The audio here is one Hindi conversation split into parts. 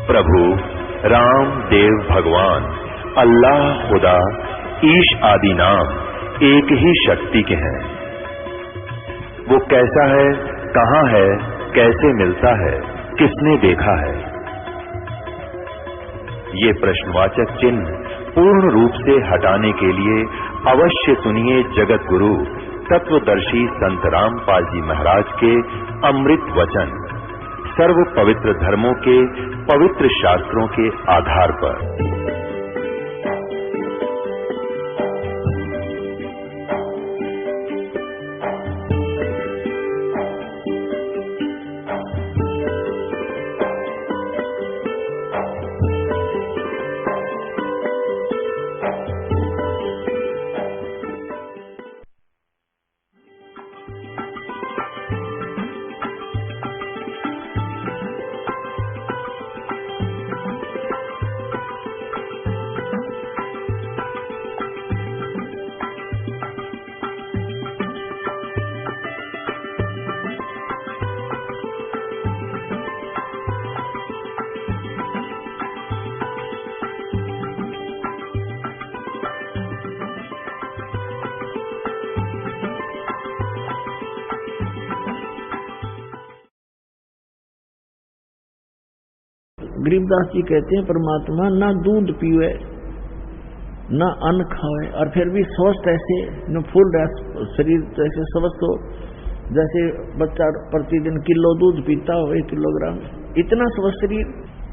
प्रभु राम देव भगवान अल्लाह खुदा ईश आदि नाम एक ही शक्ति के हैं। वो कैसा है, कहां है, कैसे मिलता है, किसने देखा है? ये प्रश्नवाचक चिन्ह पूर्ण रूप से हटाने के लिए अवश्य सुनिए जगत गुरु तत्वदर्शी संत रामपाल जी महाराज के अमृत वचन, सर्व पवित्र धर्मों के पवित्र शास्त्रों के आधार पर। गरीबदास जी कहते हैं परमात्मा ना दूध पीवे ना अन्न खावे और फिर भी स्वस्थ ऐसे न फुल शरीर ऐसे स्वस्थ हो जैसे बच्चा प्रतिदिन किलो दूध पीता हो 1 किलोग्राम, इतना स्वस्थ शरीर।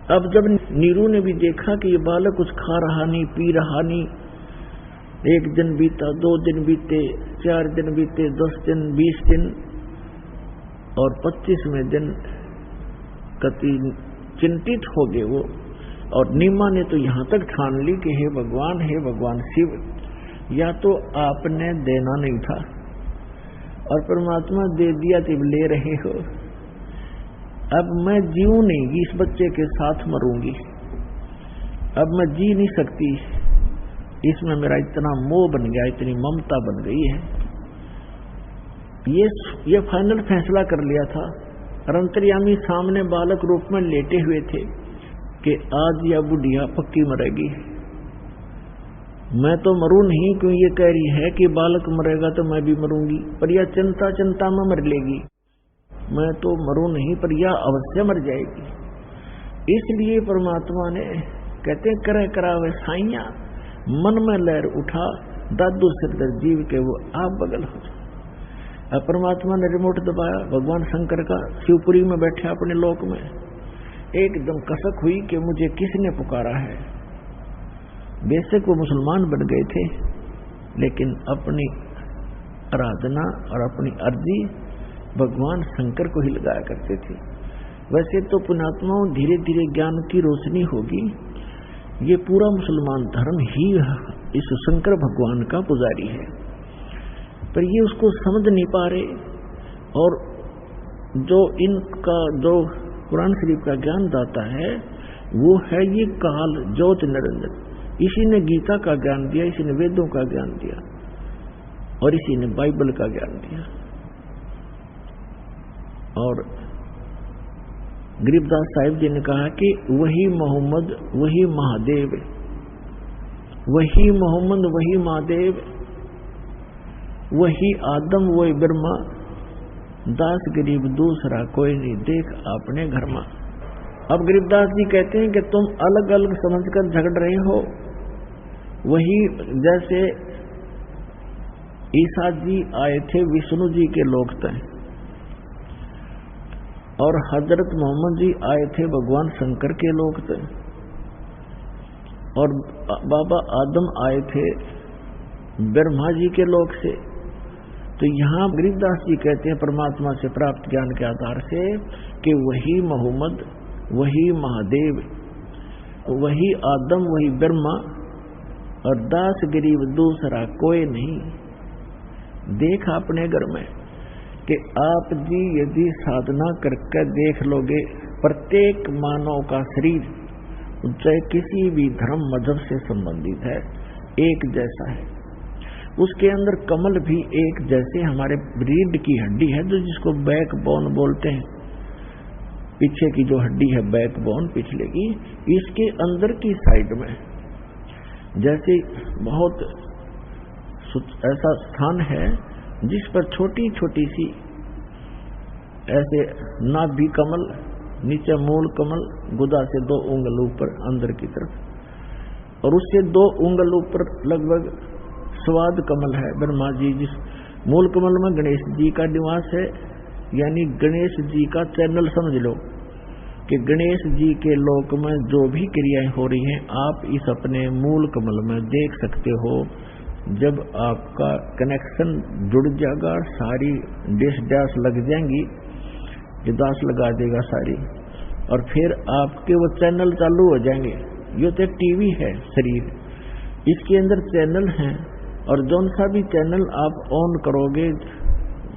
अब जब नीरू ने भी देखा कि ये बालक कुछ खा रहा नहीं, पी रहा नहीं, 1 दिन बीता, 2 दिन बीते, 4 दिन बीते, 10 दिन, 20 दिन और 25वें दिन कति चिंतित हो गए वो। और नीमा ने तो यहां तक ठान ली कि हे भगवान शिव, या तो आपने देना नहीं था और परमात्मा दे दिया तो ले रहे हो, अब मैं जीऊं नहीं, इस बच्चे के साथ मरूंगी, अब मैं जी नहीं सकती, इसमें मेरा इतना मोह बन गया, इतनी ममता बन गई है। ये फाइनल फैसला कर लिया था। और अंतर्यामी सामने बालक रूप में लेटे हुए थे कि आज या बुढ़िया पक्की मरेगी, मैं तो मरूं नहीं, क्यों ये कह रही है कि बालक मरेगा तो मैं भी मरूंगी, पर यह चिंता में मर लेगी, मैं तो मरूं नहीं पर यह अवश्य मर जाएगी। इसलिए परमात्मा ने कहते करे करावे साइया, मन में लहर उठा, दादू सिरदर जीव के वो आप बगल हो जाए। परमात्मा ने रिमोट दबाया, भगवान शंकर का शिवपुरी में बैठे अपने लोक में, एकदम कसक हुई कि मुझे किसने पुकारा है। बेशक वो मुसलमान बन गए थे, लेकिन अपनी आराधना और अपनी अर्जी भगवान शंकर को ही लगाया करते थे। वैसे तो पुण्यात्माओं धीरे धीरे ज्ञान की रोशनी होगी, ये पूरा मुसलमान धर्म ही इस शंकर भगवान का पुजारी है, पर ये उसको समझ नहीं पा रहे। और जो इनका जो कुरान शरीफ का ज्ञान दाता है वो है ये काल ज्योत निरंजन। इसी ने गीता का ज्ञान दिया, इसी ने वेदों का ज्ञान दिया और इसी ने बाइबल का ज्ञान दिया। और गरीबदास साहिब जी ने कहा कि वही मोहम्मद वही महादेव, वही मोहम्मद वही महादेव, वही आदम वही ब्रह्मा, दास गरीब दूसरा कोई नहीं, देख अपने घर में। अब गरीबदास जी कहते हैं कि तुम अलग अलग समझकर झगड़ रहे हो, वही जैसे ईसा जी आए थे विष्णु जी के लोक तक और हजरत मोहम्मद जी आए थे भगवान शंकर के लोक तक, और बाबा आदम आए थे ब्रह्मा जी के लोक से। तो यहाँ गरीबदास जी कहते हैं परमात्मा से प्राप्त ज्ञान के आधार से कि वही मोहम्मद वही महादेव, वही आदम वही ब्रह्मा और दास गरीब दूसरा कोई नहीं, देख अपने घर में। कि आप जी यदि साधना करके देख लोगे, प्रत्येक मानव का शरीर चाहे किसी भी धर्म मजहब से संबंधित है एक जैसा है, उसके अंदर कमल भी एक जैसे हमारे रीढ़ की हड्डी है जो जिसको बैक बोन बोलते हैं, पीछे की जो हड्डी है बैकबोन पिछले की, इसके अंदर की साइड में जैसे बहुत ऐसा स्थान है जिस पर छोटी छोटी सी ऐसे नाभि कमल, नीचे मूल कमल, गुदा से 2 उंगल ऊपर अंदर की तरफ, और उससे 2 उंगल ऊपर लगभग स्वाद कमल है ब्रह्मा जी। जिस मूल कमल में गणेश जी का निवास है, यानी गणेश जी का चैनल समझ लो कि गणेश जी के लोक में जो भी क्रियाएं हो रही हैं आप इस अपने मूल कमल में देख सकते हो। जब आपका कनेक्शन जुड़ जाएगा, सारी डिश डैश लग जाएंगी, दास लगा देगा सारी, और फिर आपके वो चैनल चालू हो जाएंगे। ये तो टीवी है शरीर, इसके अंदर चैनल हैं, और जौन सा भी चैनल आप ऑन करोगे,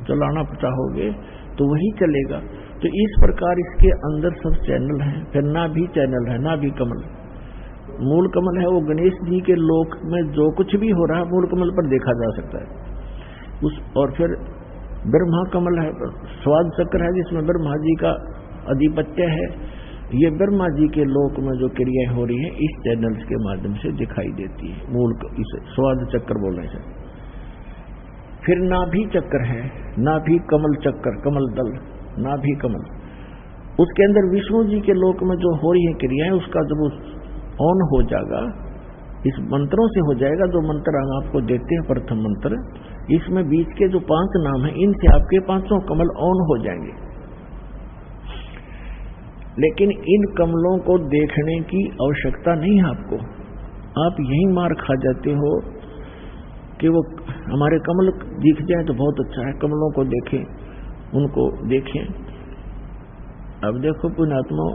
चलाना चाहोगे तो वही चलेगा। तो इस प्रकार इसके अंदर सब चैनल हैं। फिर नाभि चैनल है, नाभि कमल, मूल कमल है वो गणेश जी के लोक में जो कुछ भी हो रहा है मूल कमल पर देखा जा सकता है। और फिर ब्रह्मा कमल है, स्वाद चक्र है जिसमें ब्रह्मा जी का अधिपत्य है। ये ब्रह्मा जी के लोक में जो क्रियाएं हो रही हैं इस चैनल्स के माध्यम से दिखाई देती है, मूल इसे स्वाद चक्र बोलने से। फिर नाभि चक्र है, नाभि कमल चक्र, कमल दल, नाभि कमल, उसके अंदर विष्णु जी के लोक में जो हो रही है क्रियाएं उसका जब ऑन हो जाएगा, इस मंत्रों से हो जाएगा। जो मंत्र हम आपको देते हैं, प्रथम मंत्र, इसमें बीच के जो 5 नाम हैं इनसे आपके 5 कमल ऑन हो जाएंगे। लेकिन इन कमलों को देखने की आवश्यकता नहीं है आपको, आप यही मार खा जाते हो कि वो हमारे कमल दिख जाए तो बहुत अच्छा है, कमलों को देखें, उनको देखें। अब देखो पुण्यात्मा,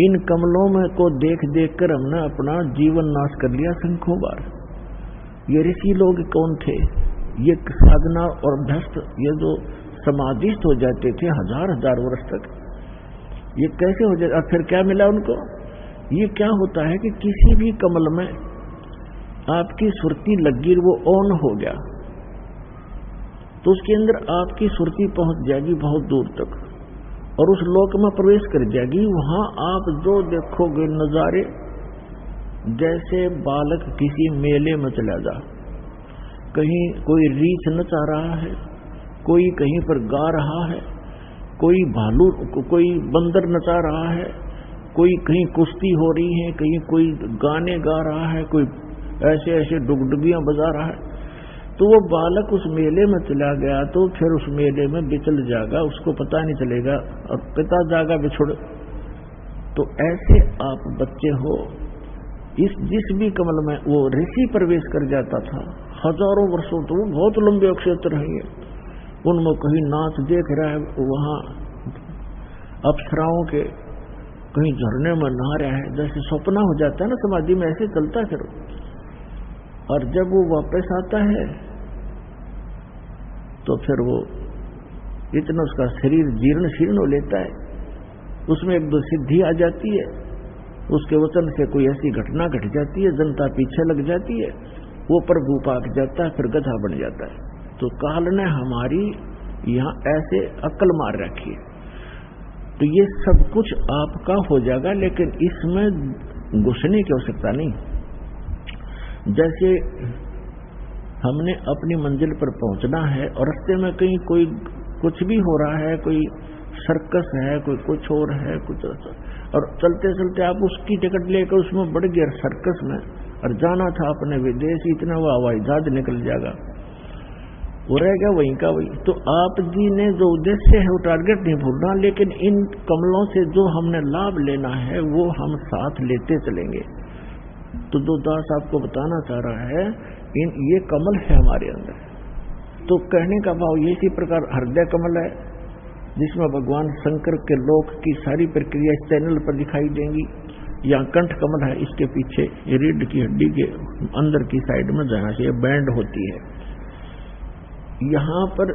इन कमलों में को देख देख कर हमने अपना जीवन नाश कर लिया संख्यों बार। ये ऋषि लोग कौन थे? ये साधना और अभ्यस्त, ये जो समाधिस्थ हो जाते थे 1000 वर्ष तक, ये कैसे हो जाए? फिर क्या मिला उनको? ये क्या होता है कि किसी भी कमल में आपकी सुरती लगी, वो ऑन हो गया तो उसके अंदर आपकी सुरती पहुंच जाएगी बहुत दूर तक, और उस लोक में प्रवेश कर जाएगी। वहां आप जो देखोगे नजारे, जैसे बालक किसी मेले में चला जा, कहीं कोई रीछ नचा रहा है, कोई कहीं पर गा रहा है, कोई भालू, कोई बंदर नचा रहा है, कोई कहीं कुश्ती हो रही है, कहीं कोई गाने गा रहा है, कोई ऐसे ऐसे डुगडुगियां बजा रहा है। तो वो बालक उस मेले में चला गया तो फिर उस मेले में बिचल जाएगा, उसको पता नहीं चलेगा, और पिता जाएगा बिछुड़। तो ऐसे आप बच्चे हो, जिस भी कमल में वो ऋषि प्रवेश कर जाता था 1000 वर्षों, तो वो बहुत लंबे क्षेत्र है, उनमें कहीं नाच देख रहा है, वहां अप्सराओं के कहीं झरने में नहा रहा है, जैसे सपना हो जाता है ना समाधि में, ऐसे चलता है फिर। और जब वो वापस आता है तो फिर वो इतना उसका शरीर जीर्ण शीर्ण हो लेता है, उसमें 1-2 सिद्धि आ जाती है, उसके वचन से कोई ऐसी घटना घट जाती है, जनता पीछे लग जाती है, वो प्रभु पाक जाता है, फिर गधा बन जाता है। तो काल ने हमारी यहाँ ऐसे अक्ल मार रखी है। तो ये सब कुछ आपका हो जाएगा, लेकिन इसमें घुसने की आवश्यकता नहीं। जैसे हमने अपनी मंजिल पर पहुंचना है और रास्ते में कहीं कोई कुछ भी हो रहा है, कोई सर्कस है, कोई कुछ और है, कुछ, और चलते चलते आप उसकी टिकट लेकर उसमें बढ़ गए सर्कस में, और जाना था अपने विदेश, इतना वो हवाई जहाज निकल जाएगा, वो रह गया वहीं का वहीं। तो आप जी ने जो उद्देश्य है वो टारगेट नहीं भूलना, लेकिन इन कमलों से जो हमने लाभ लेना है वो हम साथ लेते चलेंगे। तो जो दास आपको बताना चाह रहा है, ये कमल है हमारे अंदर। तो कहने का भाव ये इसी प्रकार हृदय कमल है, जिसमें भगवान शंकर के लोक की सारी प्रक्रिया इस चैनल पर दिखाई देंगी। यहाँ कंठ कमल है, इसके पीछे रीढ़ की हड्डी के अंदर की साइड में जहाँ से बैंड होती है, यहाँ पर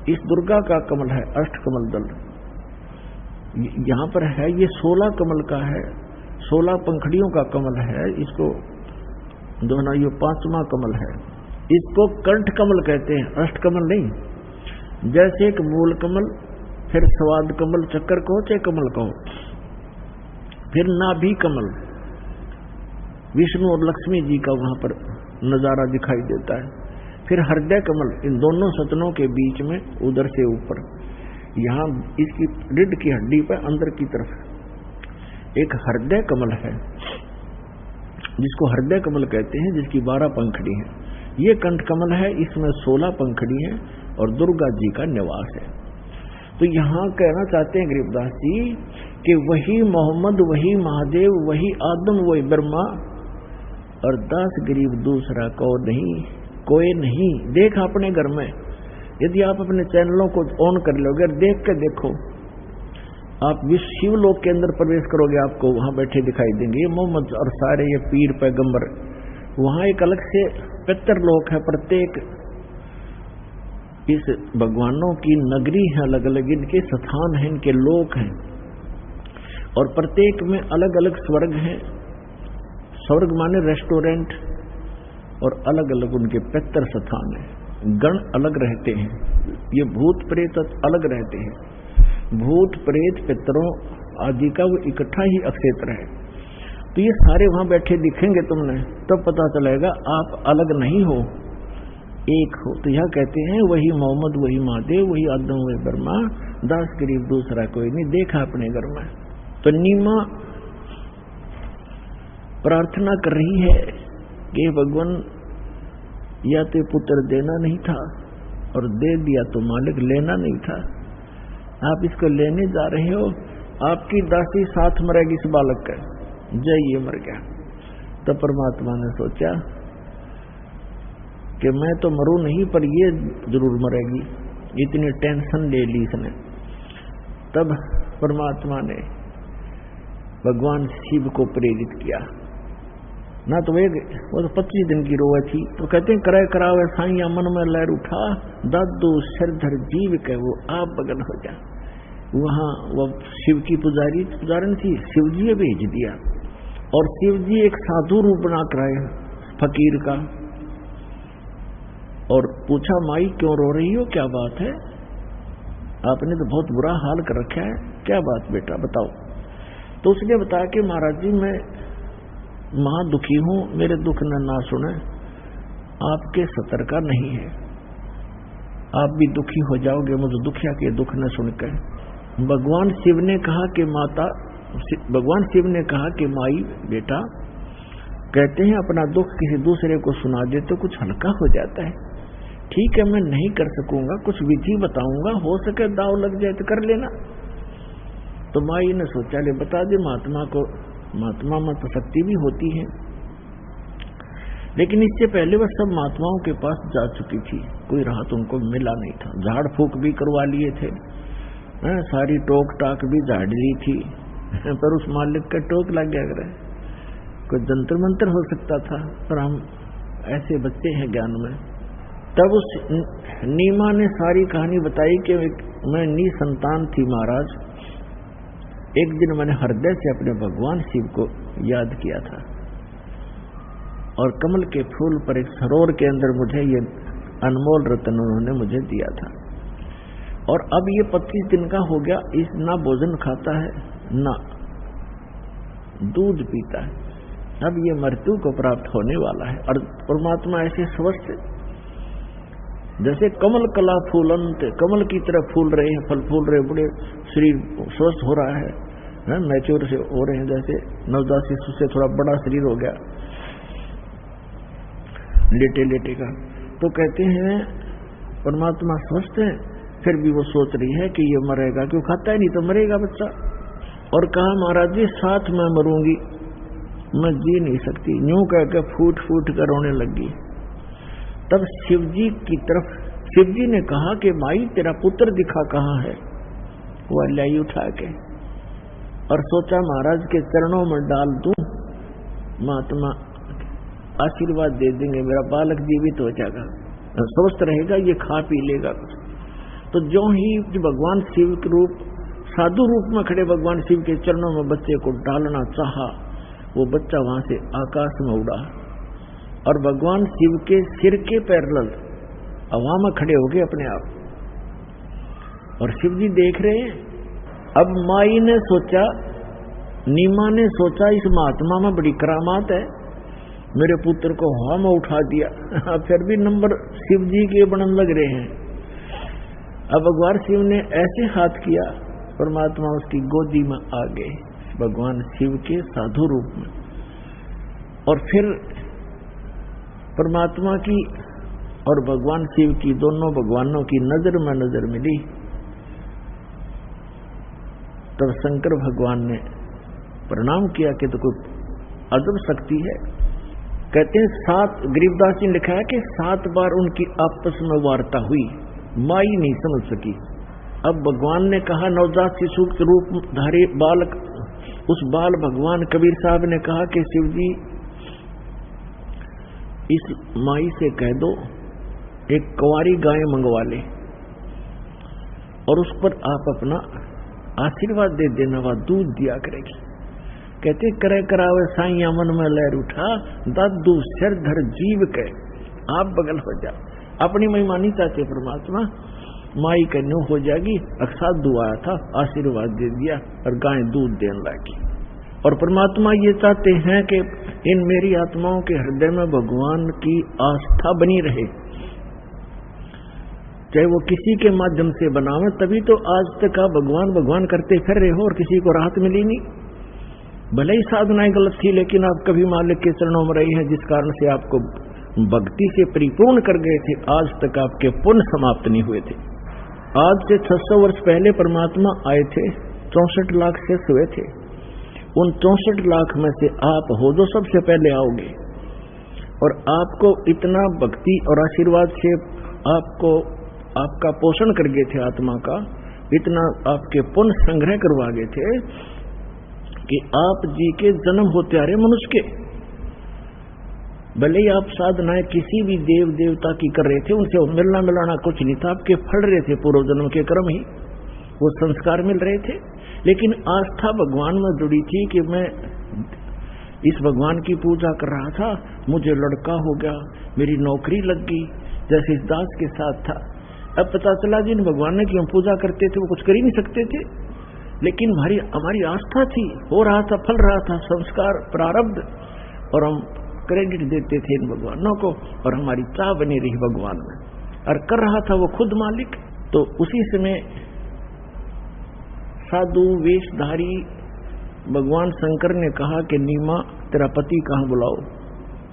इस दुर्गा का कमल है, अष्ट कमल दल यहाँ पर है। ये 16 कमल का है, 16 पंखड़ियों का कमल है, इसको दोनों, ये 5वां कमल है। इसको कंठ कमल कहते हैं, अष्ट कमल नहीं। जैसे एक मूल कमल, फिर स्वाद कमल चक्कर कहो चाहे कमल कहो, फिर नाभि कमल, विष्णु और लक्ष्मी जी का वहां पर नजारा दिखाई देता है। फिर हृदय कमल, इन दोनों सतनों के बीच में उधर से ऊपर, यहाँ इसकी रीढ़ की हड्डी पर अंदर की तरफ एक हृदय कमल है, जिसको हृदय कमल कहते हैं, जिसकी 12 पंखड़ी है। ये कंठ कमल है, इसमें 16 पंखड़ी है और दुर्गा जी का निवास है। तो यहाँ कहना चाहते हैं गरीबदास जी कि वही मोहम्मद, वही महादेव, वही आदम, वही ब्रह्मा, और दास गरीब दूसरा को नहीं, कोई नहीं। देख अपने घर में, यदि आप अपने चैनलों को ऑन कर लोगे, देख के देखो, आप विश्व शिवलोक के अंदर प्रवेश करोगे, आपको वहां बैठे दिखाई देंगे ये मोहम्मद और सारे ये पीर पैगंबर। वहां एक अलग से पितरलोक है, प्रत्येक इस भगवानों की नगरी है, अलग अलग इनके स्थान हैं, इनके लोक हैं, और प्रत्येक में अलग अलग स्वर्ग हैं। स्वर्ग माने रेस्टोरेंट, और अलग अलग उनके पितर स्थान है, गण अलग रहते हैं। ये भूत प्रेत अलग रहते हैं, भूत प्रेत पितरों आदि का वो इकट्ठा ही क्षेत्र है। तो ये सारे वहां बैठे दिखेंगे तुमने, तब पता चलेगा आप अलग नहीं हो, एक हो। तो यह कहते हैं वही मोहम्मद, वही महादेव, वही आदम, वही ब्रह्मा, दास गरीब दूसरा कोई नहीं। देखा अपने घर में। तो नीमा प्रार्थना कर रही है कि भगवान या तो पुत्र देना नहीं था, और दे दिया तो मालिक लेना नहीं था, आप इसको लेने जा रहे हो, आपकी दासी साथ मरेगी इस बालक का। जय ये मर गया। तो परमात्मा ने सोचा कि मैं तो मरूं नहीं, पर ये जरूर मरेगी, इतनी टेंशन ले ली इसने। तब परमात्मा ने भगवान शिव को प्रेरित किया ना, तो वो तो 25 दिन की रोए थी। तो कहते हैं कराए करावे साइया मन में लहर उठा, दादू सिरधर जीव के वो आप बगल हो जा। वहां वो शिव की पुजारन थी, शिव जी भेज दिया, और शिव जी एक साधु रूप बना कर आए फकीर का, और पूछा माई क्यों रो रही हो, क्या बात है, आपने तो बहुत बुरा हाल कर रखा है, क्या बात बेटा बताओ। तो उसने बताया कि महाराज जी मैं महा दुखी हूं, मेरे दुख ने ना सुने, आपके सतर का नहीं है, आप भी दुखी हो जाओगे मुझे दुखिया के दुख न सुनकर। भगवान शिव ने कहा कि माता, भगवान शिव ने कहा कि माई बेटा, कहते हैं अपना दुख किसी दूसरे को सुना दे तो कुछ हल्का हो जाता है। ठीक है मैं नहीं कर सकूंगा, कुछ विधि बताऊंगा, हो सके दाव लग जाए तो कर लेना। तो माई ने सोचा ले बता दे महात्मा को, महात्मा में तो शक्ति भी होती है। लेकिन इससे पहले वह सब महात्माओं के पास जा चुकी थी, कोई राहत उनको मिला नहीं था, झाड़ फूक भी करवा लिए थे, सारी टोक टाक भी झाड़ ली थी, पर उस मालिक का टोक लग गया करे। कोई जंतर मंतर हो सकता था, पर हम ऐसे बच्चे हैं ज्ञान में। तब उस नीमा ने सारी कहानी बताई कि मैं निसंतान थी महाराज, एक दिन मैंने हृदय से अपने भगवान शिव को याद किया था, और कमल के फूल पर एक सरोवर के अंदर मुझे ये अनमोल रत्न उन्होंने मुझे दिया था। और अब ये 25 दिन का हो गया, इस ना भोजन खाता है ना दूध पीता है, अब ये मृत्यु को प्राप्त होने वाला है। और परमात्मा ऐसे स्वस्थ जैसे कमल कला फूलंत, कमल की तरह फूल रहे हैं, फल फूल रहे, बड़े शरीर स्वस्थ हो रहा है, मैच्योर से हो रहे हैं, जैसे नवजात शिशु से थोड़ा बड़ा शरीर हो गया लेटे लेटे का। तो कहते हैं परमात्मा स्वस्थ है, फिर भी वो सोच रही है कि ये मरेगा, क्यों खाता है नहीं तो मरेगा बच्चा। और कहा महाराज जी साथ मैं मरूंगी, मैं जी नहीं सकती, यूं कहकर फूट फूट कर रोने लगी। तब शिवजी की तरफ शिवजी ने कहा कि माई तेरा पुत्र दिखा कहाँ है। वो लाई उठा के और सोचा महाराज के चरणों में डाल दूं, महात्मा आशीर्वाद दे देंगे, मेरा बालक जीवित हो जाएगा, स्वस्थ रहेगा, ये खा पी लेगा कुछ। तो जो ही भगवान शिव के रूप, साधु रूप में खड़े भगवान शिव के चरणों में बच्चे को डालना चाहा, वो बच्चा वहां से आकाश में उड़ा और भगवान शिव के सिर के पैरेलल हवा में खड़े हो गए अपने आप। और शिव जी देख रहे हैं। अब माई ने सोचा, नीमा ने सोचा इस महात्मा में बड़ी करामात है, मेरे पुत्र को हवा में उठा दिया। फिर भी नंबर शिव जी के बनन लग रहे हैं। अब भगवान शिव ने ऐसे हाथ किया, परमात्मा उसकी गोदी में आ गए, भगवान शिव के साधु रूप में। और फिर परमात्मा की और भगवान शिव की, दोनों भगवानों की नजर में नजर मिली। तब शंकर भगवान ने प्रणाम किया कि तो कोई अजब शक्ति है। कहते हैं 7, गरीबदास जी ने लिखा है कि 7 बार उनकी आपस में वार्ता हुई, माई नहीं समझ सकी। अब भगवान ने कहा, नवजात शिशु के रूप धारी बालक, उस बाल भगवान कबीर साहब ने कहा कि शिव जी इस माई से कह दो एक कुंवारी गाय मंगवा ले और उस पर आप अपना आशीर्वाद दे देना, वह दूध दिया करेगी। कहते करे करावे साइया मन में लहर उठा, दादू सिर धर जीव के आप बगल हो जा। अपनी महिमानी चाहते परमात्मा, माई का न्यू हो जाएगी। साधु आया था, आशीर्वाद दे दिया और गाय दूध देने लगी। और परमात्मा ये चाहते हैं कि इन मेरी आत्माओं के हृदय में भगवान की आस्था बनी रहे, चाहे वो किसी के माध्यम से बनावे। तभी तो आज तक आप भगवान भगवान करते फिर रहे हो और किसी को राहत मिली नहीं। भले ही साधनाएं गलत थी, लेकिन आप कभी मालिक के चरणों में रहे हैं, जिस कारण से आपको भक्ति से परिपूर्ण कर गए थे। आज तक आपके पुण्य समाप्त नहीं हुए थे। आज से 600 वर्ष पहले परमात्मा आए थे, 64 लाख से हुए थे। उन 64 लाख में से आप हो जो सबसे पहले आओगे। और आपको इतना भक्ति और आशीर्वाद से आपको आपका पोषण कर गए थे, आत्मा का इतना आपके पुण्य संग्रह करवा गए थे कि आप जी के जन्म होते आ रहे मनुष्य के। भले ही आप साधनाएं किसी भी देव देवता की कर रहे थे, उनसे मिलना मिलाना कुछ नहीं था, आपके फल रहे थे पूर्व जन्म के कर्म ही, वो संस्कार मिल रहे थे। लेकिन आस्था भगवान में जुड़ी थी कि मैं इस भगवान की पूजा कर रहा था, मुझे लड़का हो गया, मेरी नौकरी लग गई, जैसे इस दास के साथ था। अब पता चला जिन भगवान ने की हम पूजा करते थे वो कुछ कर ही नहीं सकते थे, लेकिन हमारी आस्था थी, हो रहा था, फल रहा था, संस्कार प्रारब्ध, और हम क्रेडिट देते थे इन भगवानों को, और हमारी चाह बनी रही भगवान में, और कर रहा था वो खुद मालिक। तो उसी समय साधु वेशधारी भगवान शंकर ने कहा कि नीमा तेरा पति कहाँ बुलाओ।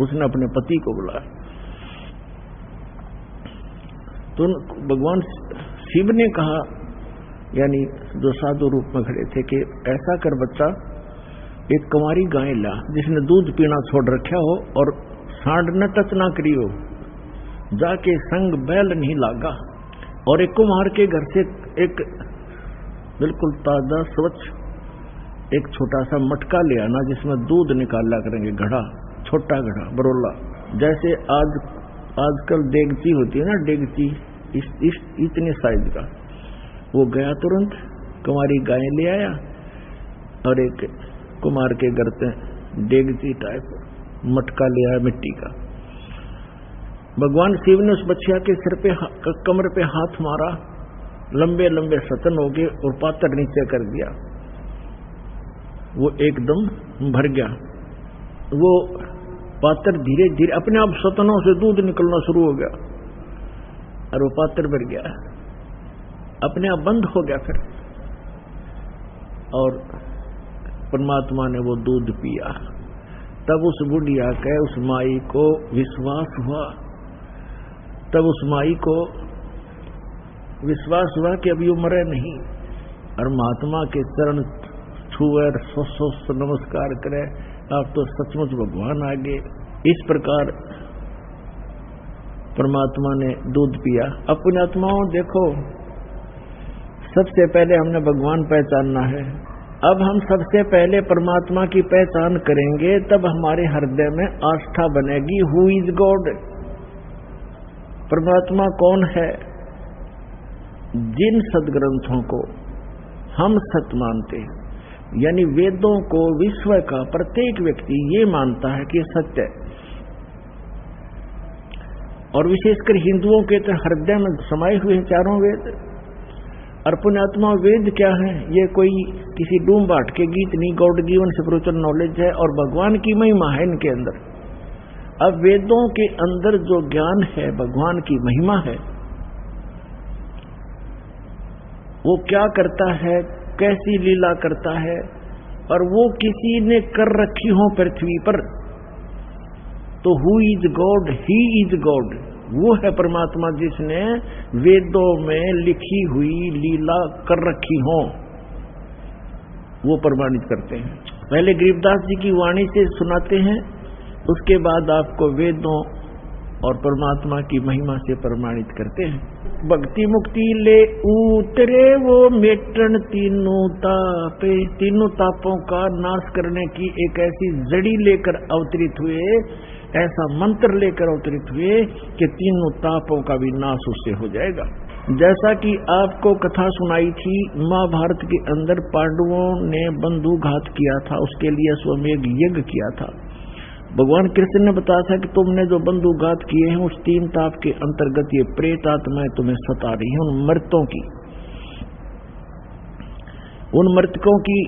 उसने अपने पति को बुलाया। तो भगवान शिव ने कहा, यानी जो साधु रूप में खड़े थे, कि ऐसा कर बच्चा, एक कुंवारी गाय ला जिसने दूध पीना छोड़ रखा हो और सांड न टच ना करी हो, जाके संग बैल नहीं लागा, और एक कुम्हार के घर से एक बिल्कुल ताजा स्वच्छ एक छोटा सा मटका ले आना जिसमें दूध निकाला करेंगे, घड़ा, छोटा घड़ा, बरोला, जैसे आजकल डेगची होती है ना, डेगची इतने साइज का। वो गया तुरंत, कुमारी गाय ले आया और एक कुमार के घर से डेगची टाइप मटका ले आया मिट्टी का। भगवान शिव ने उस बच्चिया के सिर पे कमर पे हाथ मारा, लंबे लंबे सतन हो गए और पातर नीचे कर दिया। वो एकदम भर गया। वो पातर धीरे धीरे अपने आप सतनों से दूध निकलना शुरू हो गया और वो पातर भर गया, अपने आप बंद हो गया फिर। और परमात्मा ने वो दूध पिया। तब उस बुढ़िया के, उस माई को विश्वास हुआ, तब उस माई को विश्वास हुआ कि अभी वो मरे नहीं, और महात्मा के चरण छुए, सौ नमस्कार करे, आप तो सचमुच भगवान आ गए। इस प्रकार परमात्मा ने दूध पिया। अपनी आत्माओं देखो, सबसे पहले हमने भगवान पहचानना है। अब हम सबसे पहले परमात्मा की पहचान करेंगे, तब हमारे हृदय में आस्था बनेगी। हु इज गॉड, परमात्मा कौन है। जिन सदग्रंथों को हम सत्य मानते हैं, यानी वेदों को, विश्व का प्रत्येक व्यक्ति ये मानता है कि सत्य है, और विशेषकर हिंदुओं के तो हृदय में समाये हुए हैं चारों वेद। और पुण्यात्मा वेद क्या है? ये कोई किसी डूम बाट के गीत नहीं, गॉड गिवन स्पिरिचुअल नॉलेज है और भगवान की महिमा है इनके अंदर। अब वेदों के अंदर जो ज्ञान है, भगवान की महिमा है, वो क्या करता है, कैसी लीला करता है, और वो किसी ने कर रखी हो पृथ्वी पर, तो who is God? He is God. वो है परमात्मा जिसने वेदों में लिखी हुई लीला कर रखी हो, वो प्रमाणित करते हैं। पहले गरीबदास जी की वाणी से सुनाते हैं, उसके बाद आपको वेदों और परमात्मा की महिमा से प्रमाणित करते हैं। भक्ति मुक्ति ले उतरे वो मेटन तीनों तापे, तीनों तापों का नाश करने की एक ऐसी जड़ी लेकर अवतरित हुए, ऐसा मंत्र लेकर अवतरित हुए कि तीनों तापों का भी नाश उससे हो जाएगा। जैसा कि आपको कथा सुनाई थी, महाभारत के अंदर पांडवों ने बंधु घात किया था, उसके लिए अश्वमेध यज्ञ किया था। भगवान कृष्ण ने बताया था कि तुमने जो बंधुघात किए हैं उस तीन ताप के अंतर्गत ये प्रेत आत्माएं तुम्हें सता रही हैं, उन मृतकों की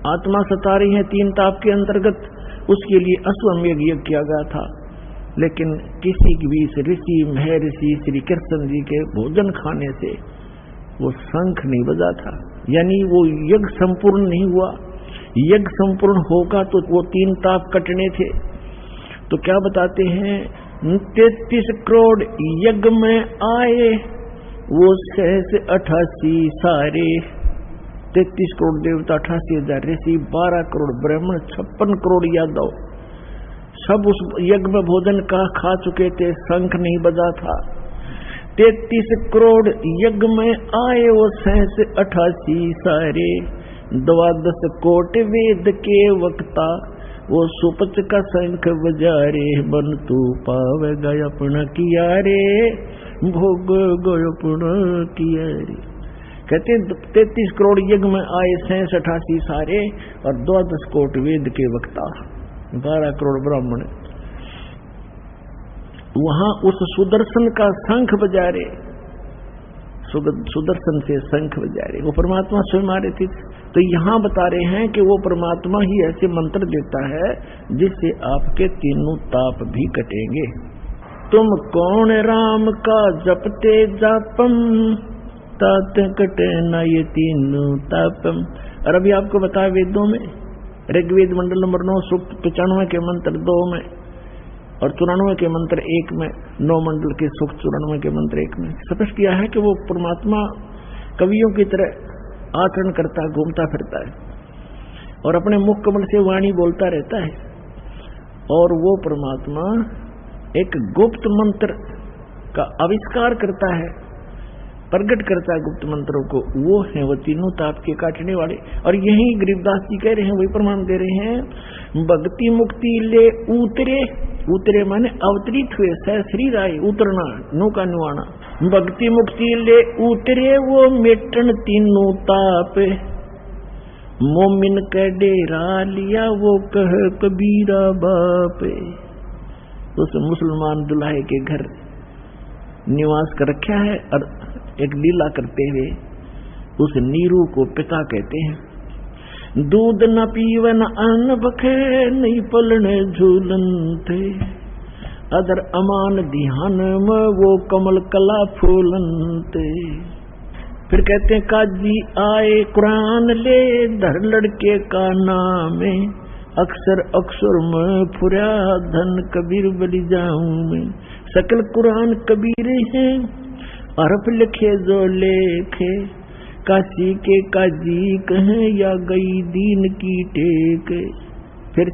आत्मा सता रही है तीन ताप के अंतर्गत। उसके लिए अश्वमेध यज्ञ किया गया था, लेकिन किसी भी ऋषि महर्षि श्री कृष्ण जी के भोजन खाने से वो शंख नहीं बजा था, यानी वो यज्ञ संपूर्ण नहीं हुआ। यज्ञ संपूर्ण होगा तो वो तीन ताप कटने थे। तो क्या बताते हैं, 33 करोड़ यज्ञ में आए वो 688 सारे, 33 करोड़ देवता, 88,000 ऋषि, 12 करोड़ ब्राह्मण, 56 करोड़ यादव, सब उस यज्ञ में भोजन का खा चुके थे, शंख नहीं बजा था। 33 करोड़ यज्ञ में आए वो 688 सारे, 12 कोट वेद के वक्ता, वो सुपच का शंख बजा रे, बन तू पावेगा अपना किया रे, भोग गयो अपना किया रे। कहते 33 करोड़ यज्ञ में आए 688 सारे और 12 कोट वेद के वक्ता, 12 करोड़ ब्राह्मण, वहां उस सुदर्शन का शंख बजा रे, सुदर्शन से शंख बजा रहे, वो परमात्मा स्वयं आ रहे थे। तो यहाँ बता रहे हैं कि वो परमात्मा ही ऐसे मंत्र देता है जिससे आपके तीनों ताप भी कटेंगे। तुम कौन राम का जपते जापम, तात कटे न ये तीनों तापम। और अभी आपको बताया वेदों में, ऋग्वेद मंडल नंबर 9 सूक्त 95 के मंत्र 2 में और 94 के मंत्र 1 में, 9 मंडल के सूक्त 94 के मंत्र 1 में स्पष्ट किया है कि वो परमात्मा कवियों की तरह आचरण करता है, घूमता फिरता है और अपने मुख कमल से वाणी बोलता रहता है। और वो परमात्मा एक गुप्त मंत्र का आविष्कार करता है, प्रकट करता है गुप्त मंत्रों को, वो है वो तीनों ताप के काटने वाले। और यही गरीबदास जी कह रहे हैं, वही प्रमाण दे रहे हैं। भक्ति मुक्ति ले उतरे, उतरे माने अवतरित हुए, सहश्री राय, उतरना, नौका नुआना। भक्ति मुक्ति ले उतरे वो मेटन तीनों ताप, मोमिन का डेरा लिया वो कह कबीरा बाप। उस मुसलमान दुल्हे के घर निवास कर रखा है और एक लीला करते हुए उस नीरू को पिता कहते हैं। दूध न पीवे न अन्न बखे, नहीं पलने झूलन थे, अदर अमान ध्यान में वो कमल कला फूलन थे। फिर कहते हैं काजी आए कुरान ले, धर लड़के का नाम, अक्सर अक्सर में फुरा धन कबीर बलि जाऊं मैं। सकल कुरान कबीर है, अरफ लिखे जो लेखे, काशी के काजी कहें या गई दीन की टेक। फिर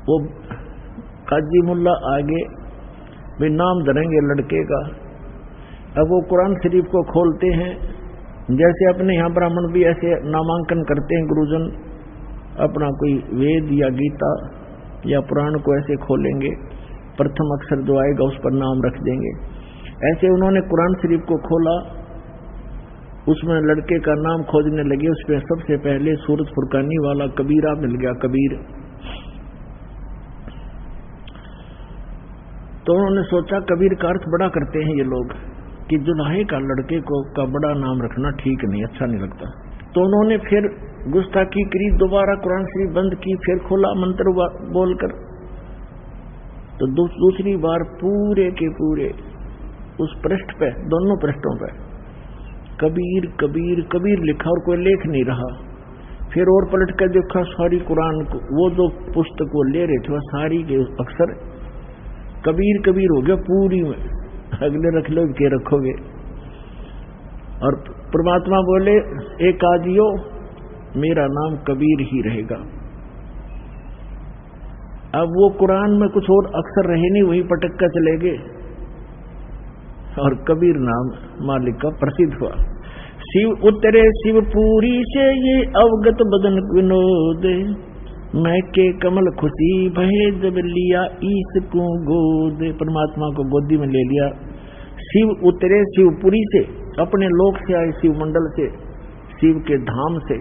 वो काजी मुल्ला आगे भी नाम धरेंगे लड़के का। अब वो कुरान शरीफ को खोलते हैं, जैसे अपने यहाँ ब्राह्मण भी ऐसे नामांकन करते हैं, गुरुजन अपना कोई वेद या गीता या पुराण को ऐसे खोलेंगे, प्रथम अक्षर जो आएगा उस पर नाम रख देंगे। ऐसे उन्होंने कुरान शरीफ को खोला, उसमें लड़के का नाम खोजने लगे, उसमें सबसे पहले सूरत फुरकानी वाला कबीरा मिल गया, कबीर। तो उन्होंने सोचा कबीर का अर्थ बड़ा करते हैं ये लोग कि दुल्हे का लड़के का बड़ा नाम रखना ठीक नहीं, अच्छा नहीं लगता। तो उन्होंने फिर गुस्ताखी करी, दोबारा कुरान शरीफ बंद की, फिर खोला मंत्र बोलकर। तो दूसरी बार पूरे के पूरे उस पृष्ठ पे, दोनों पृष्ठों पे कबीर कबीर कबीर लिखा और कोई लेख नहीं रहा। फिर और पलट कर देखा, सारी कुरान को, वो जो पुस्तक वो ले रहे थे, सारी के अक्षर कबीर कबीर हो गया पूरी में। अगले रख लो के रखोगे। और परमात्मा बोले, एक आदियो मेरा नाम कबीर ही रहेगा। अब वो कुरान में कुछ और अक्षर रहे नहीं, वही पटक कर चले गए और कबीर नाम मालिक का प्रसिद्ध हुआ। शिव उतरे शिवपुरी से ये अवगत बदन विनोद, मैं के कमल खुशी भये जब लिया ईस को गोद। परमात्मा को गोदी में ले लिया। शिव उतरे शिवपुरी से, अपने लोक से आए, शिव मंडल से, शिव के धाम से,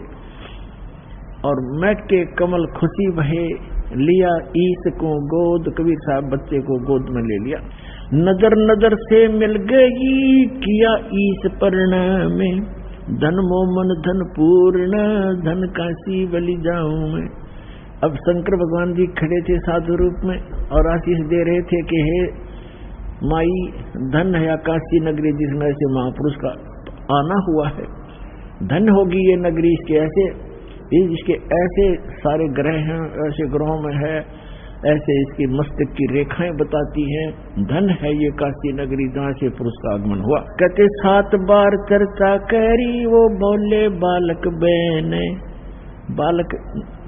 और मैं के कमल खुशी भये लिया ईस को गोद। कबीर साहब बच्चे को गोद में ले लिया। नजर नजर से मिल गई किया ईस परिणाम में, धन मोमन धन पूर्ण धन काशी बलि जाऊं मैं। अब शंकर भगवान जी खड़े थे साधु रूप में और आशीष दे रहे थे कि हे माई, धन है काशी नगरी जिसमें ऐसे महापुरुष का आना हुआ है, धन होगी ये नगरी, इसके ऐसे सारे ग्रह हैं, ऐसे ग्रहों में है, ऐसे इसकी मस्तक की रेखाएं बताती हैं, धन है ये काशी नगरी जहाँ से पुरुष का आगमन हुआ। कहते 7 बार चर्चा करी वो बोले बालक बहने। बालक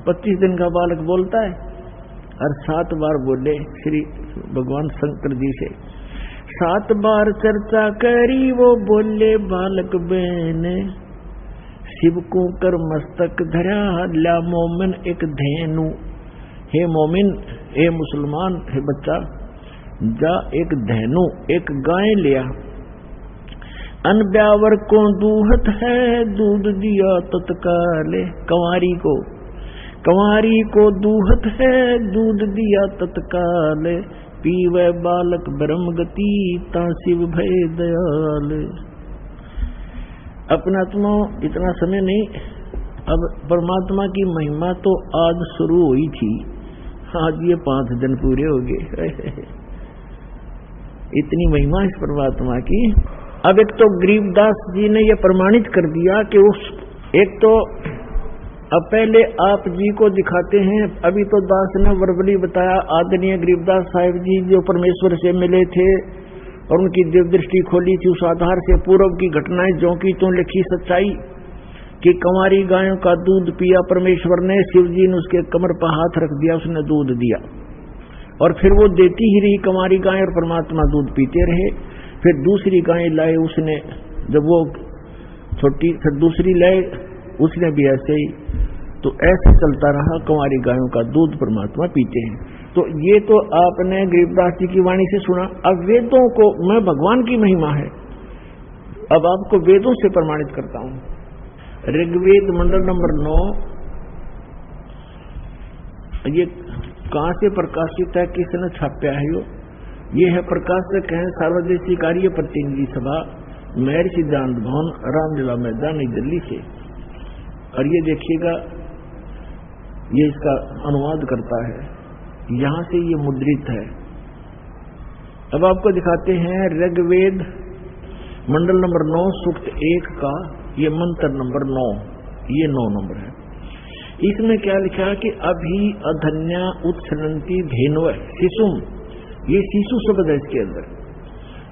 25 दिन का बालक बोलता है और 7 बार बोले श्री भगवान शंकर जी से। 7 बार चर्चा करी वो बोले बालक बहने, शिव को कर मस्तक धरा ला मोमिन एक धेनु। हे मोमिन, हे मुसलमान, हे बच्चा, जा एक धेनु, एक गाय लिया। अनब्यावर को दूहत है दूध दिया तत्काल। कंवारी को दूहत है दूध दिया तत्काल, पीवे बालक ब्रह्म गति ता शिव भय दयाल। अपना आत्मा इतना समय नहीं, अब परमात्मा की महिमा तो आज शुरू हुई थी, आज ये 5 दिन पूरे हो गए। इतनी महिमा इस परमात्मा की। अब एक तो गरीबदास जी ने ये प्रमाणित कर दिया कि उस एक तो अब पहले आप जी को दिखाते हैं। अभी तो दास ने वर्बली बताया, आदरणीय गरीबदास साहिब जी जो परमेश्वर से मिले थे और उनकी दिव्य दृष्टि खोली थी, उस आधार से पूर्व की घटनाएं जो की तो लिखी सच्चाई कि कंवारी गायों का दूध पिया परमेश्वर ने, शिव जी ने उसके कमर पर हाथ रख दिया, उसने दूध दिया और फिर वो देती ही रही कंवारी गाय और परमात्मा दूध पीते रहे। फिर दूसरी गाय लाए उसने, जब वो छोटी, फिर दूसरी लाए उसने भी ऐसे ही, तो ऐसे चलता रहा, कंवारी गायों का दूध परमात्मा पीते हैं। तो ये तो आपने गरीबदास जी की वाणी से सुना। अब वेदों को, मैं भगवान की महिमा है, अब आपको वेदों से प्रमाणित करता हूं। ऋग्वेद मंडल नंबर 9, ये कहां से प्रकाशित है, किसने छापा है? ये है प्रकाशक है सार्वदेशिक कार्य प्रतिनिधि सभा, मेहर सिद्धांत भवन, रामलीला मैदान, नई दिल्ली से। और ये देखिएगा, ये इसका अनुवाद करता है, यहां से ये मुद्रित है। अब आपको दिखाते हैं ऋग्वेद मंडल नंबर 9 सूक्त 1 का ये मंत्र नंबर 9, ये 9 नंबर है। इसमें क्या लिखा है कि अभी अधन्या उत्सनंती धेनुव शिशुम, ये शिशु शब्द है इसके अंदर।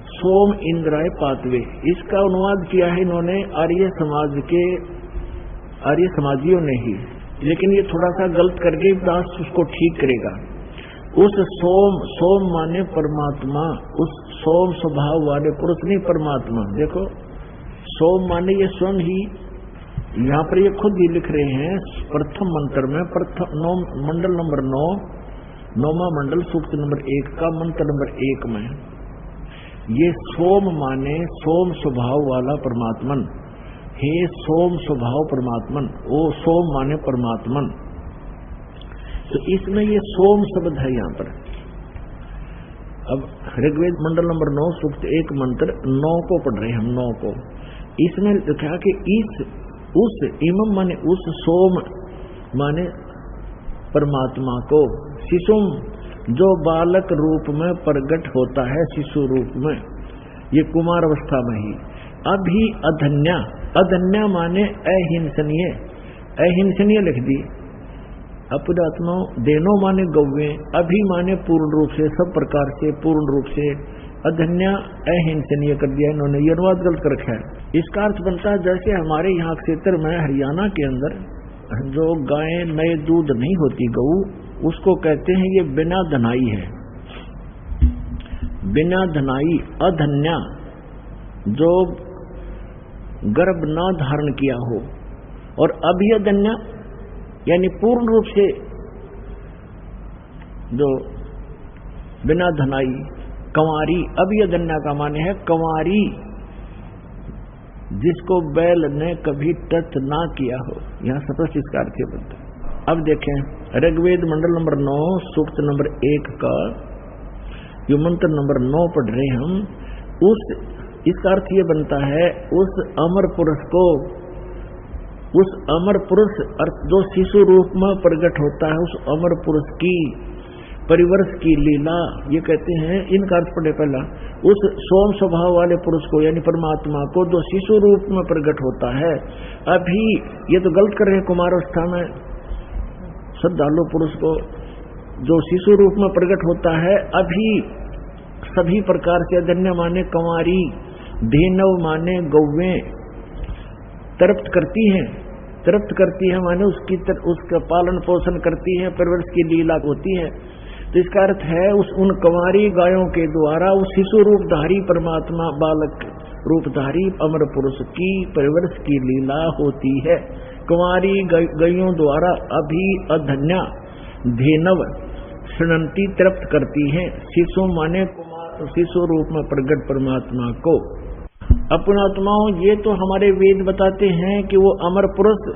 सोम इंद्राय पातवे, इसका अनुवाद किया है इन्होंने आर्य समाज के आर्य समाजियों ने ही, लेकिन ये थोड़ा सा गलत करके दास उसको ठीक करेगा। उस सोम माने परमात्मा, उस सोम स्वभाव वाले पुरुष नहीं परमात्मा। देखो सोम माने ये स्वयं ही, यहाँ पर ये खुद ही लिख रहे हैं प्रथम मंत्र में, मंडल नंबर 9, 9वां मंडल सूक्त नंबर 1 का मंत्र नंबर 1 में, ये सोम माने सोम स्वभाव वाला परमात्मन। हे सोम स्वभाव परमात्मन, ओ सोम माने परमात्मन। तो इसमें ये सोम शब्द है यहाँ पर। अब ऋग्वेद मंडल नंबर 9 सूक्त 1 मंत्र 9 को पढ़ रहे हैं हम, 9 को। इसमें लिखा कि उस इमम माने उस, सोम माने परमात्मा को, शिशुम जो बालक रूप में प्रकट होता है, शिशु रूप में, ये कुमार अवस्था में ही। अभी अधन्या, अधन्या माने अहिंसनीय, अहिंसनीय लिख दी। अपरात्मा देनो माने गौवे, अभी माने पूर्ण रूप से, सब प्रकार से, पूर्ण रूप से। अधन्या अहिंसनीय कर दिया इन्होंने, ये अनुवाद गलत कर रखा है। इसका अर्थ बनता है जैसे हमारे यहाँ क्षेत्र में हरियाणा के अंदर जो गायें नए दूध नहीं होती गऊ, उसको कहते हैं ये बिना धनाई है, बिना धनाई। अधन्या जो गर्भ ना धारण किया हो, और अभिअधन्या यानी पूर्ण रूप से जो बिना धनाई, कंवारी। अभिअधन्या का माने है कंवारी, जिसको बैल ने कभी टच ना किया हो। यहां स्पष्ट इसका अर्थ बनता है। अब देखें ऋग्वेद मंडल नंबर 9 सूक्त नंबर 1 का जो मंत्र नंबर 9 पढ़ रहे हम, इसका अर्थ ये बनता है उस अमर पुरुष को, उस अमर पुरुष अर्थ जो शिशु रूप में प्रकट होता है, उस अमर पुरुष की परिवर्ष की लीला, ये कहते हैं। इनका अर्थ पढ़े पहला, उस सोम स्वभाव वाले पुरुष को यानी परमात्मा को जो शिशु रूप में प्रकट होता है। अभी ये तो गलत कर रहे हैं, कुमारावस्था में श्रद्धालु पुरुष को जो शिशु रूप में प्रकट होता है, अभी सभी प्रकार से। अधन्य माने कंवारी, धेनव माने गौवें, तृप्त करती हैं, तृप्त करती है माने उसका पालन पोषण करती है, परवरिश की लीला होती है। तो इसका अर्थ है उन कंवारी गायों के द्वारा उस शिशु रूपधारी परमात्मा, बालक रूपधारी अमर पुरुष की परवरिश की लीला होती है। कंवारी गायों द्वारा अभी अधन्या धेनव शृणंती तृप्त करती हैं। शिशु माने कुमार, शिशु रूप में प्रकट परमात्मा को। अपनात्माओं, ये तो हमारे वेद बताते हैं कि वो अमर पुरुष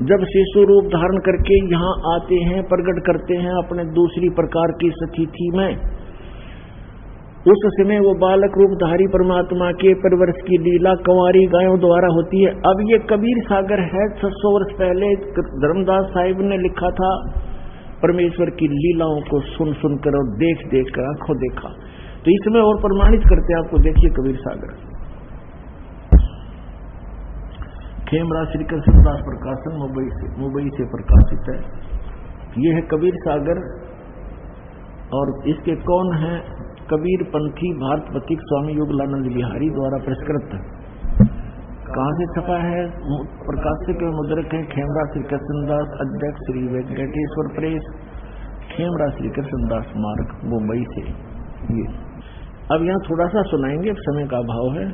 जब शिशु रूप धारण करके यहाँ आते हैं, प्रकट करते हैं अपने दूसरी प्रकार की स्थिति में, उस समय वो बालक रूपधारी परमात्मा के परवरिश की लीला कंवारी गायों द्वारा होती है। अब ये कबीर सागर है, 600 वर्ष पहले धर्मदास साहिब ने लिखा था। परमेश्वर की लीलाओं को सुन सुनकर और देख देख कर आंखों देखा, तो इसमें और प्रमाणित करते हैं आपको। देखिए कबीर सागर, खेमराज श्री कृष्णदास प्रकाशन, मुंबई से प्रकाशित है। ये है कबीर सागर, और इसके कौन है? कबीर पंथी भारत पथिक स्वामी योगलानंद बिहारी द्वारा पुरस्कृत। कहाँ से छपा है? प्रकाशक के मुद्रक है खेमराज श्री कृष्णदास, अध्यक्ष श्री वेंकटेश्वर प्रेस, खेमराज श्री कृष्णदास मार्ग, मुंबई से। ये अब यहाँ थोड़ा सा सुनाएंगे, समय का अभाव है।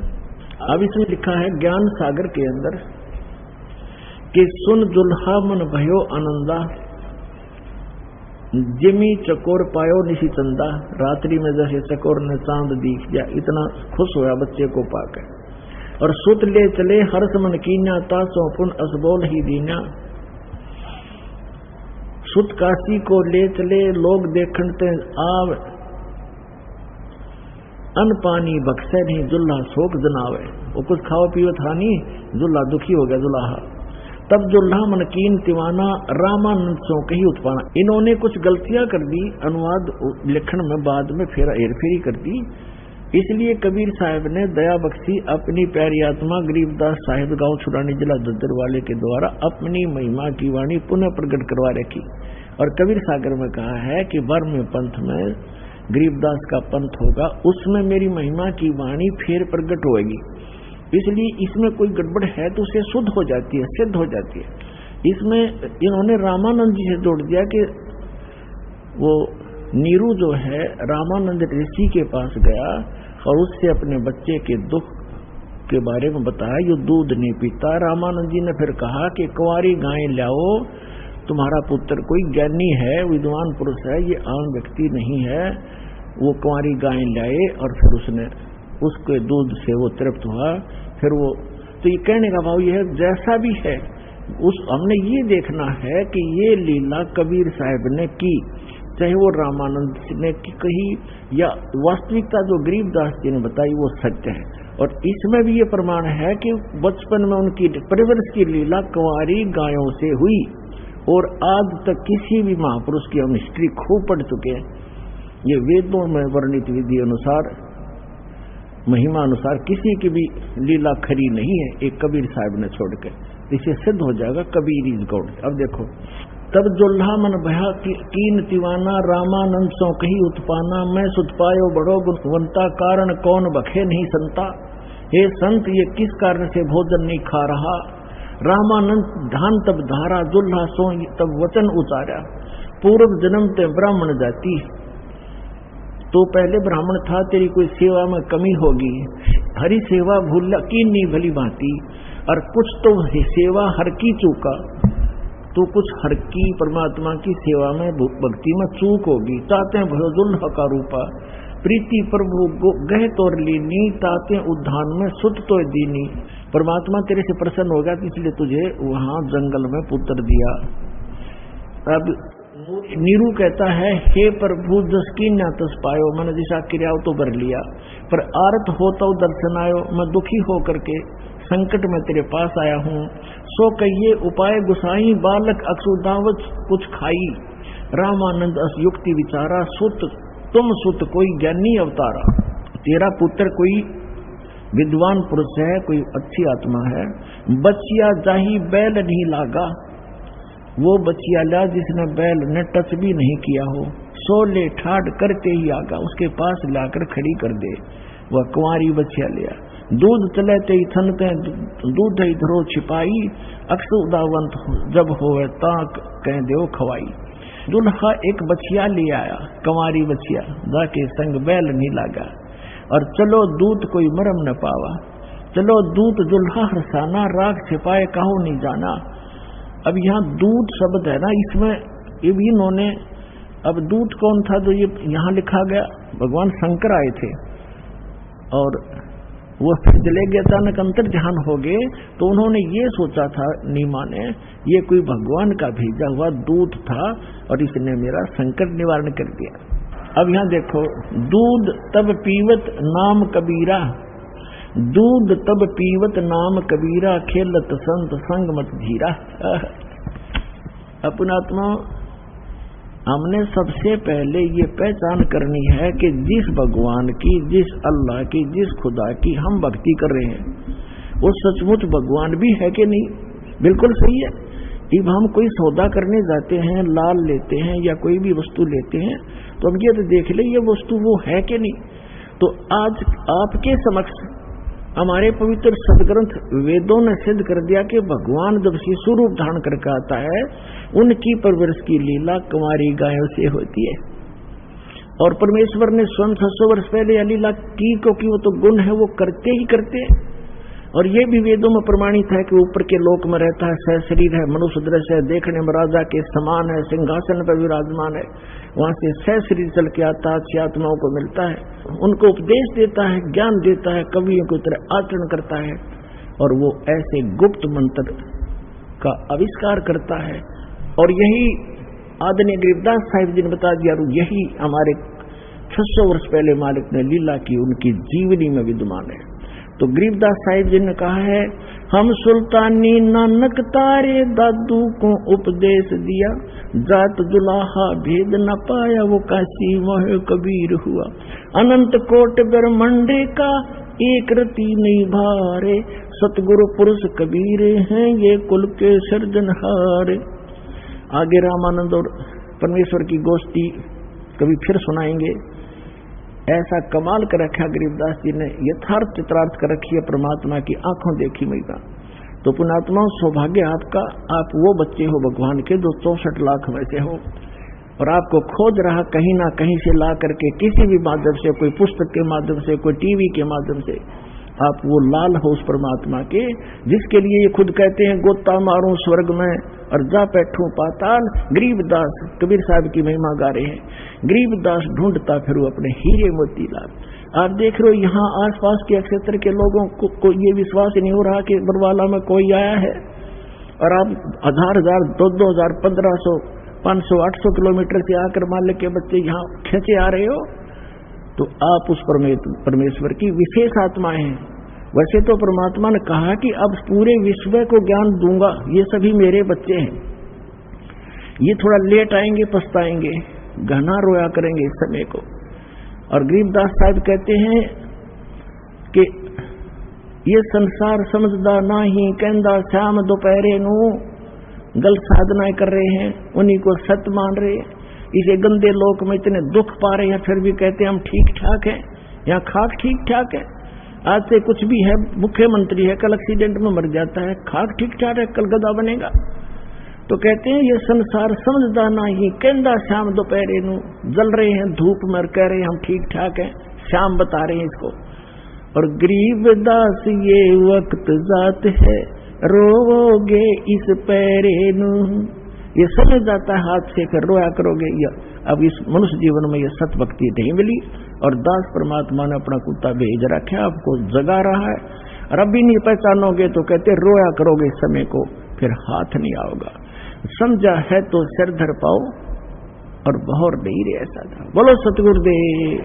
अब इसमें लिखा है ज्ञान सागर के अंदर कि सुन दुल्हा मन भयो आनंदा, जिमी चकोर पायो निशी चंदा, रात्रि में जैसे चकोर ने चांद दिख गया, इतना खुश होया बच्चे को पाकर। और सुत ले चले हर्ष मन कीन्या, तासो पुन असबोल ही दीन्या। सुत काशी को ले चले लोग देखते आव, अन पानी बख्शे नहीं जुल्हा शोक जनावे। वो कुछ खाओ पियो था नहीं, जुल्हा दुखी हो गया जुल्हा। तब जुल्हा मनकीन तिवाना, रामानंद सो कही उत्पाना। इन्होंने कुछ गलतियां कर दी अनुवाद लेखन में, बाद में फिर हेरफेरी कर दी। इसलिए कबीर साहब ने दया बख्शी अपनी प्यारी आत्मा गरीबदास साहिब गांव छुड़ानी जिला दद्दर वाले के द्वारा अपनी महिमा की वाणी पुनः प्रकट करवा रखी। और कबीर सागर में कहा है कि वर्म पंथ में गरीबदास का पंथ होगा, उसमें मेरी महिमा की वाणी फिर प्रकट होगी। इसलिए इसमें कोई गड़बड़ है तो उसे शुद्ध हो जाती है, सिद्ध हो जाती है। इसमें इन्होंने रामानंद जी से जोड़ दिया कि वो नीरू जो है रामानंद ऋषि के पास गया और उससे अपने बच्चे के दुख के बारे में बताया, जो दूध नहीं पीता। रामानंद जी ने फिर कहा कि कुंवारी गाय लाओ, तुम्हारा पुत्र कोई ज्ञानी है, विद्वान पुरुष है, ये आम व्यक्ति नहीं है। वो कुंवारी गाय लाए और फिर उसने उसके दूध से वो तृप्त हुआ। फिर वो तो ये कहने का भाव ये है, जैसा भी है हमने ये देखना है कि ये लीला कबीर साहब ने की, चाहे वो रामानंद ने कही या वास्तविकता जो गरीबदास जी ने बताई वो सत्य है। और इसमें भी ये प्रमाण है कि बचपन में उनकी परवरिश की लीला कुंवारी गायों से हुई और आज तक किसी भी महापुरुष की हम हिस्ट्री खूब पढ़ चुके हैं। ये वेदों में वर्णित विधि अनुसार महिमा अनुसार किसी की भी लीला खरी नहीं है, एक कबीर साहब ने छोड़ के। इसे सिद्ध हो जाएगा कबीर इज गॉड। अब देखो, तब जोल्हा मन भया कीन तिवाना रामानंद सो कही उत्पाना मैं सुत पायो बड़ो गुणवंता कारण कौन बखे नहीं संता। हे संत ये किस कारण से भोजन नहीं खा रहा। रामानंद धान तब धारा जोल्हा सो तब वचन उतारा पूर्व जन्म ते ब्राह्मण जाति। तो पहले ब्राह्मण था, तेरी कोई सेवा में कमी होगी, हरी सेवा भूल की नहीं भली भांति। और कुछ तो सेवा हर की चूका, तो कुछ हर की परमात्मा की सेवा में भक्ति में चूक होगी। ताते भयो दुल्हा का रूपा प्रीति प्रभु गह तोर लीनी ताते उद्धान में सुत तो दीनी। परमात्मा तेरे से प्रसन्न हो गया इसलिए तुझे वहां जंगल में पुत्र दिया। अब नीरू कहता है, हे प्रभु जसकी न तस पायो, मैंने दिशा क्रिया तो भर लिया, पर आरत हो तो दर्शन आयो। मैं दुखी हो करके संकट में तेरे पास आया हूँ। सो कहिए उपाय गुसाई बालक अक्षुदावत कुछ खाई। रामानंद अस युक्ति विचारा सुत तुम सुत कोई ज्ञानी अवतारा। तेरा पुत्र कोई विद्वान पुरुष है, कोई अच्छी आत्मा है। बचिया जाही बैल नहीं लागा, वो बचिया ला जिसने बैल ने टच भी नहीं किया हो। सो ले ठाट करते ही आगा, उसके पास लाकर खड़ी कर दे। वह कुंवारी बचिया लिया। दूध चलते ही थनते दूध इधरो छिपाई। अक्सर उदावंत जब होवे ताक कह दो खवाई। दुल्हा एक बचिया ले आया, कुंवारी बचिया जाके संग बैल नहीं लागा। और चलो दूत कोई मरम न पावा, चलो दूत दुल्हा हरसाना राग छिपाए काहू नहीं जाना। अब यहाँ दूत शब्द है ना, इसमें ये भी इन्होंने, अब दूत कौन था जो ये यहाँ लिखा गया, भगवान शंकर आए थे और वो फिर चले गए, अचानक अंतर ध्यान हो गए, तो उन्होंने ये सोचा था नीमा ने ये कोई भगवान का भेजा हुआ दूत था और इसने मेरा संकट निवारण कर दिया। अब यहाँ देखो, दूध तब पीवत नाम कबीरा, दूध तब पीवत नाम कबीरा खेलत संत संग मत धीरा। अपनात्मा हमने सबसे पहले ये पहचान करनी है कि जिस भगवान की, जिस अल्लाह की, जिस खुदा की हम भक्ति कर रहे हैं वो सचमुच भगवान भी है कि नहीं। बिल्कुल सही है। जब हम कोई सौदा करने जाते हैं, लाल लेते हैं या कोई भी वस्तु लेते हैं, तो हम ये तो देख ले ये वस्तु वो है कि नहीं। तो आज आपके समक्ष हमारे पवित्र सदग्रंथ वेदों ने सिद्ध कर दिया कि भगवान जब शिशु रूप धारण करके आता है, उनकी परवरिश की लीला कुंवारी गायों से होती है। और परमेश्वर ने स्वयं 600 वर्ष पहले यह लीला की, क्योंकि वो तो गुण है, वो करते ही करते। और ये भी वेदों में प्रमाणित है कि ऊपर के लोक में रहता है, सह शरीर है, मनुष्य दृश्य है, देखने में राजा के समान है, सिंहासन पर विराजमान है, वहां से सह शरीर चल के आता है, अच्छी आत्माओं को मिलता है, उनको उपदेश देता है, ज्ञान देता है, कवियों की तरह आचरण करता है और वो ऐसे गुप्त मंत्र का आविष्कार करता है। और यही आदरणीय गरीबदास साहिब जी ने बता दिया, यही हमारे 600 वर्ष पहले मालिक ने लीला की, उनकी जीवनी में विद्यमान है। तो गरीबदास साहिब जी ने कहा है, हम सुल्तानी नानक तारे दादू को उपदेश दिया, जात दुलाहा भेद न पाया वो काशी मोह कबीर हुआ। अनंत कोट ब्रह्मंडे का एक रति नहीं भारे, सतगुरु पुरुष कबीर हैं ये कुल के सृजनहारे। आगे रामानंद और परमेश्वर की गोष्ठी कभी फिर सुनाएंगे। ऐसा कमाल कर रखा गरीबदास जी ने, यथार्थ चित्रार्थ कर रखी है परमात्मा की आंखों देखी महिमा। तो पुण्यात्मा सौभाग्य आपका, आप वो बच्चे हो भगवान के जो 64 लाख में से हो और आपको खोज रहा कहीं ना कहीं से ला करके, किसी भी माध्यम से, कोई पुस्तक के माध्यम से, कोई टीवी के माध्यम से, आप वो लाल हो उस परमात्मा के, जिसके लिए ये खुद कहते हैं गोता मारूं स्वर्ग में और जा बैठूं पाताल। गरीबदास कबीर साहब की महिमा गा रहे हैं। गरीबदास ढूंढता फिर अपने हीरे मोती लाल। आप देख रहे हो यहाँ आसपास के क्षेत्र के लोगों को ये विश्वास नहीं हो रहा कि बरवाला में कोई आया है, और आप 1000, 2000, 1500 500-800 किलोमीटर से आकर मान के बच्चे यहाँ खींचे आ रहे हो, तो आप उस परमेश्वर की विशेष आत्मा हैं। वैसे तो परमात्मा ने कहा कि अब पूरे विश्व को ज्ञान दूंगा, ये सभी मेरे बच्चे हैं। ये थोड़ा लेट आएंगे, पछताएंगे, घना रोया करेंगे इस समय को। और गरीबदास साहब कहते हैं कि ये संसार समझदा नहीं, कहंदा श्याम दोपहरे नू, गल साधनाएं कर रहे हैं, उन्हीं को सत्य मान रहे हैं। इसे गंदे लोक में इतने दुख पा रहे हैं, फिर भी कहते हैं हम ठीक ठाक हैं, यहाँ खाक ठीक ठाक है। आज से कुछ भी है, मुख्यमंत्री है, कल एक्सीडेंट में मर जाता है, खाक ठीक ठाक है, कल गधा बनेगा। तो कहते हैं ये संसार समझदा नहीं, कहंदा श्याम दोपहरे नू, जल रहे हैं धूप में, कह रहे हैं हम ठीक ठाक हैं, श्याम बता रहे हैं इसको। और गरीबदास ये वक्त जात है, रोवोगे इस पैरे नू, ये समझ जाता है हाथ से, फिर रोया करोगे। अब इस मनुष्य जीवन में ये सत भक्ति नहीं मिली, और दास परमात्मा ने अपना कुत्ता भेज रखा, आपको जगा रहा है। और अभी नहीं पहचानोगे तो कहते रोया करोगे इस समय को, फिर हाथ नहीं आओगा। समझा है तो सिर धर पाओ, और बहुत नहीं रे ऐसा था। बोलो सतगुरुदेव।